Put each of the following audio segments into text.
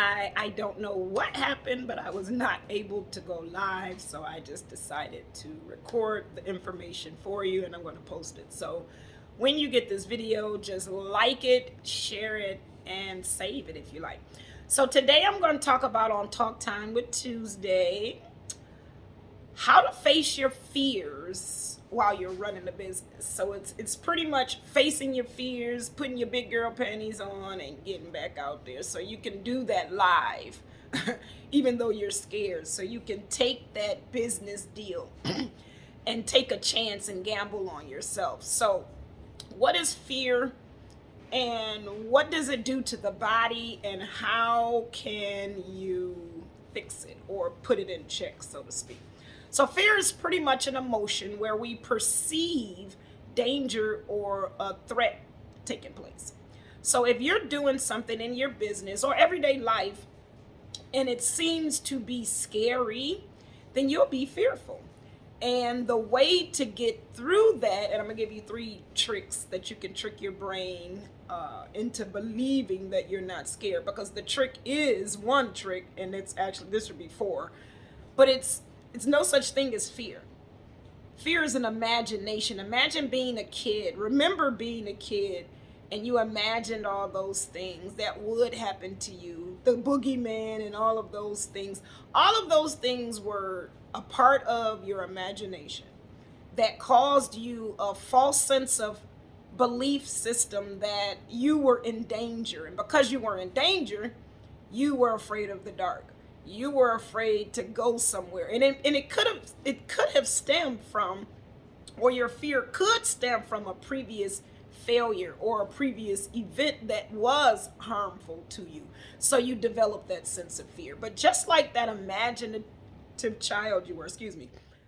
I don't know what happened, but I was not able to go live, so I just decided to record the information for you, and I'm going to post it. So when you get this video, just like it, share it, and save it if you like. So today I'm going to talk about on Talk Time with Tuesday, how to face your fears while you're running a business. So it's pretty much facing your fears, putting your big girl panties on, and getting back out there. So you can do that live, even though you're scared. So you can take that business deal and take a chance and gamble on yourself. So what is fear? And what does it do to the body? And how can you fix it or put it in check, so to speak? So fear is pretty much an emotion where we perceive danger or a threat taking place. So if you're doing something in your business or everyday life and it seems to be scary, then you'll be fearful. And the way to get through that, and I'm going to give you 3 tricks that you can trick your brain into believing that you're not scared, because the trick is one trick, and it's actually, this would be 4, but it's no such thing as fear. Fear is an imagination. Imagine being a kid. Remember being a kid and you imagined all those things that would happen to you, the boogeyman and all of those things. All of those things were a part of your imagination that caused you a false sense of belief system that you were in danger. And because you were in danger, you were afraid of the dark. You were afraid to go somewhere, and it could have stemmed from, or your fear could stem from, a previous failure or a previous event that was harmful to you. So you develop that sense of fear. But just like that imaginative child you were,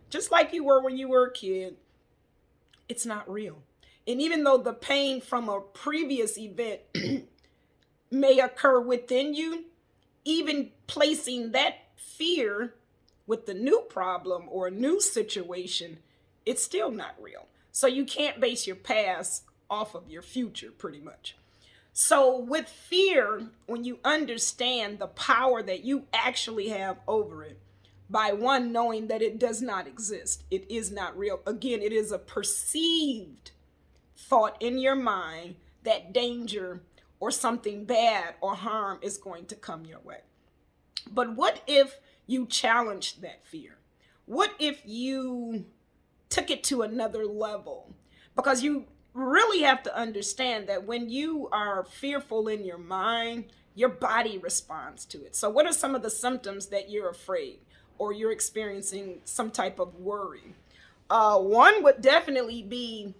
just like you were when you were a kid, it's not real. And even though the pain from a previous event may occur within you, even placing that fear with the new problem or a new situation, it's still not real. So you can't base your past off of your future, pretty much. So with fear, when you understand the power that you actually have over it, by one, knowing that it does not exist, it is not real. Again, it is a perceived thought in your mind that danger or something bad or harm is going to come your way. But what if you challenged that fear? What if you took it to another level? Because you really have to understand that when you are fearful in your mind, your body responds to it. So what are some of the symptoms that you're afraid or you're experiencing some type of worry? One would definitely be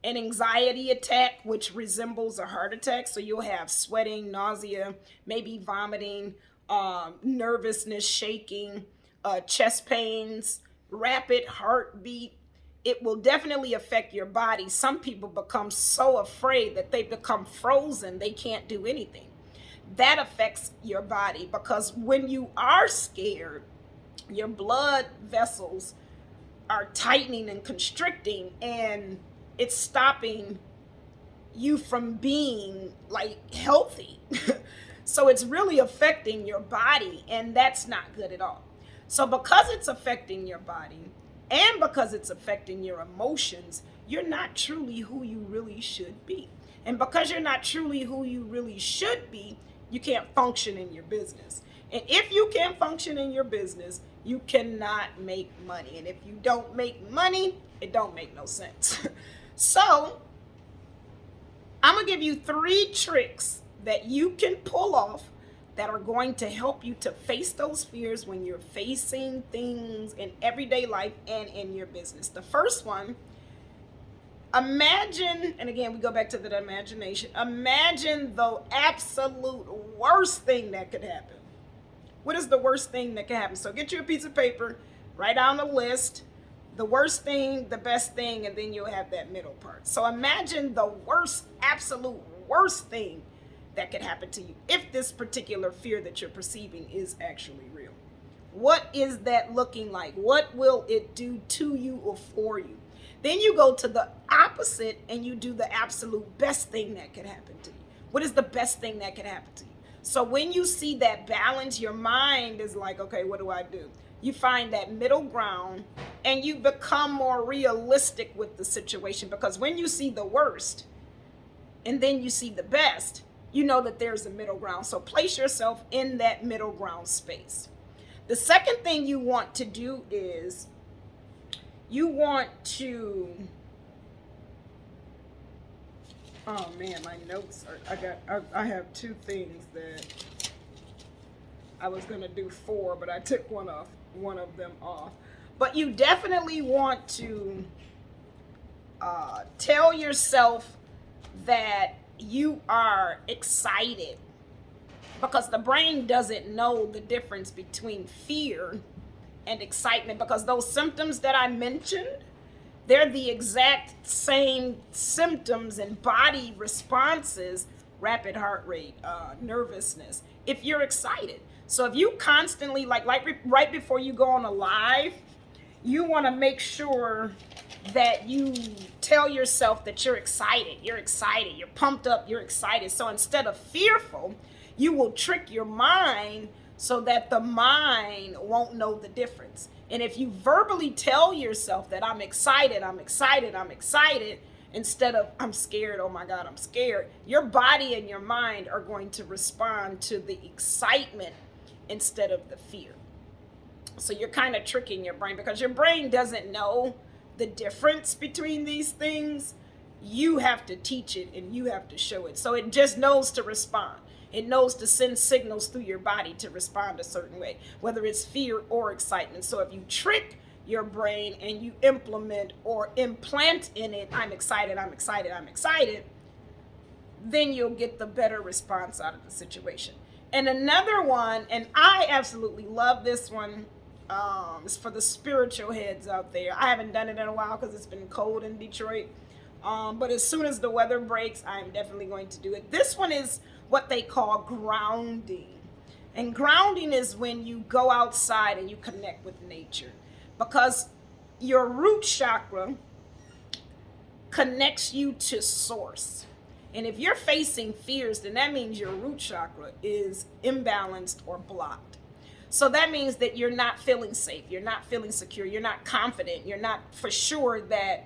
an anxiety attack, which resembles a heart attack. So you'll have sweating, nausea, maybe vomiting, nervousness, shaking, chest pains, rapid heartbeat. It will definitely affect your body. Some people become so afraid that they become frozen. They can't do anything. That affects your body, because when you are scared, your blood vessels are tightening and constricting, and it's stopping you from being like healthy. So it's really affecting your body, and that's not good at all. So because it's affecting your body and because it's affecting your emotions, you're not truly who you really should be. And because you're not truly who you really should be, you can't function in your business. And if you can't function in your business, you cannot make money. And if you don't make money, it don't make no sense. So I'm going to give you 3 tricks that you can pull off that are going to help you to face those fears when you're facing things in everyday life and in your business. The first one, imagine, and again, we go back to that imagination. Imagine the absolute worst thing that could happen. What is the worst thing that could happen? So get you a piece of paper, write down a list, the worst thing, the best thing, and then you'll have that middle part. So imagine the worst, absolute worst thing that could happen to you if this particular fear that you're perceiving is actually real. What is that looking like? What will it do to you or for you? Then you go to the opposite and you do the absolute best thing that could happen to you. What is the best thing that could happen to you? So when you see that balance, your mind is like, okay, what do I do? You find that middle ground and you become more realistic with the situation, because when you see the worst and then you see the best, you know that there's a middle ground. So place yourself in that middle ground space. The second thing you want to do is you want to, oh man, my notes are, I have two things that I was gonna do four, but I took one of them off. But you definitely want to tell yourself that you are excited, because the brain doesn't know the difference between fear and excitement, because those symptoms that I mentioned, they're the exact same symptoms and body responses: rapid heart rate, nervousness, if you're excited. So if you constantly, like right before you go on a live, you want to make sure that you tell yourself that you're excited, you're pumped up, you're excited. So instead of fearful, you will trick your mind so that the mind won't know the difference. And if you verbally tell yourself that I'm excited, instead of I'm scared, oh my God, I'm scared, your body and your mind are going to respond to the excitement instead of the fear. So you're kind of tricking your brain, because your brain doesn't know the difference between these things. You have to teach it and you have to show it. So it just knows to respond. It knows to send signals through your body to respond a certain way, whether it's fear or excitement. So if you trick your brain and you implement or implant in it, I'm excited, then you'll get the better response out of the situation. And another one, and I absolutely love this one, is for the spiritual heads out there. I haven't done it in a while because it's been cold in Detroit. But as soon as the weather breaks, I'm definitely going to do it. This one is what they call grounding. And grounding is when you go outside and you connect with nature, because your root chakra connects you to source. And if you're facing fears, then that means your root chakra is imbalanced or blocked. So that means that you're not feeling safe, you're not feeling secure, you're not confident, you're not for sure that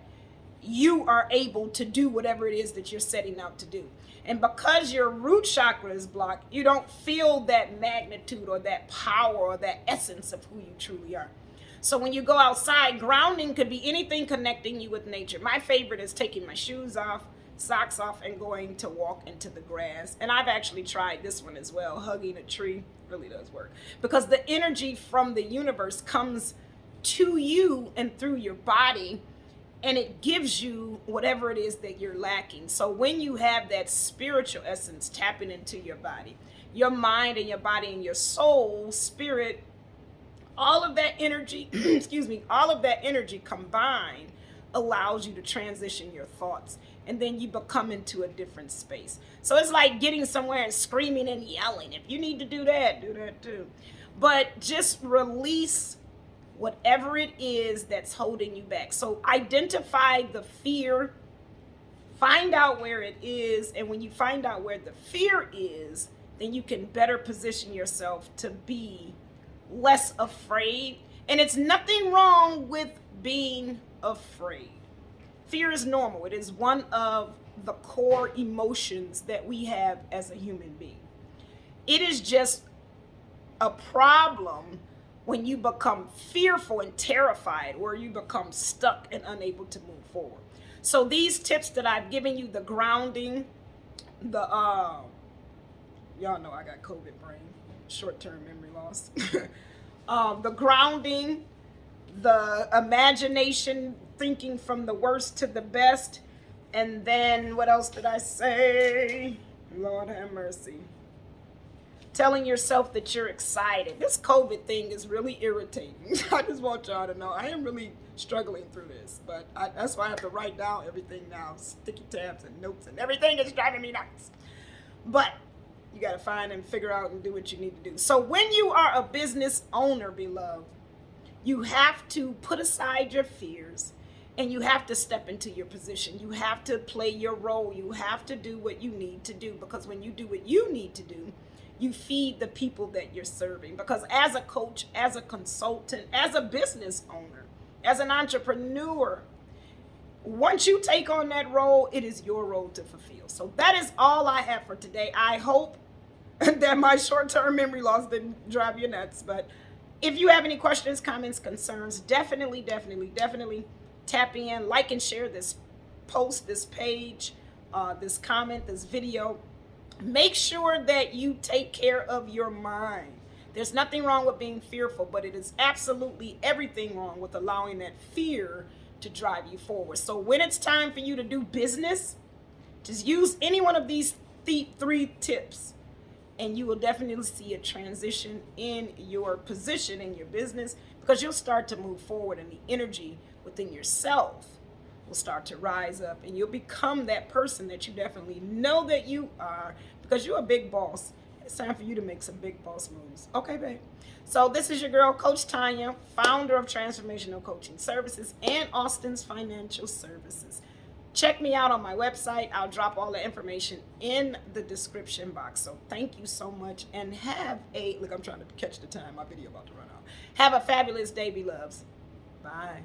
you are able to do whatever it is that you're setting out to do. And because your root chakra is blocked, you don't feel that magnitude or that power or that essence of who you truly are. So when you go outside, grounding could be anything connecting you with nature. My favorite is taking my shoes off, socks off, and going to walk into the grass. And I've actually tried this one as well. Hugging a tree really does work, because the energy from the universe comes to you and through your body, and it gives you whatever it is that you're lacking. So when you have that spiritual essence tapping into your body, your mind and your body and your soul, spirit, all of that energy, all of that energy combined allows you to transition your thoughts, and then you become into a different space. So it's like getting somewhere and screaming and yelling. If you need to do that too. But just release whatever it is that's holding you back. So identify the fear, find out where it is, and when you find out where the fear is, then you can better position yourself to be less afraid. And it's nothing wrong with being afraid. Fear is normal. It is one of the core emotions that we have as a human being. It is just a problem when you become fearful and terrified, where you become stuck and unable to move forward. So these tips that I've given you, the grounding, the y'all know I got COVID brain, short-term memory loss. The grounding, the imagination, thinking from the worst to the best, and then what else did I say? Lord have mercy. Telling yourself that you're excited. This COVID thing is really irritating. I just want y'all to know I am really struggling through this, but that's why I have to write down everything now. Sticky tabs and notes and everything is driving me nuts. But you got to find and figure out and do what you need to do. So when you are a business owner, beloved, you have to put aside your fears And you have to step into your position. You have to play your role. You have to do what you need to do, because when you do what you need to do, you feed the people that you're serving. Because as a coach, as a consultant, as a business owner, as an entrepreneur, once you take on that role, it is your role to fulfill. So that is all I have for today. I hope that my short-term memory loss didn't drive you nuts. But if you have any questions, comments, concerns, definitely tap in, like and share this post, this page, this comment, this video. Make sure that you take care of your mind. There's nothing wrong with being fearful, but it is absolutely everything wrong with allowing that fear to drive you forward. So when it's time for you to do business, just use any one of these three tips, and you will definitely see a transition in your position in your business, because you'll start to move forward, and the energy within yourself will start to rise up, and you'll become that person that you definitely know that you are, because you're a big boss. It's time for you to make some big boss moves. Okay, babe? So this is your girl, Coach Tanya, founder of Transformational Coaching Services and Austin's Financial Services. Check me out on my website. I'll drop all the information in the description box. So thank you so much, and have a, look, I'm trying to catch the time. My video about to run out. Have a fabulous day, beloveds. Bye.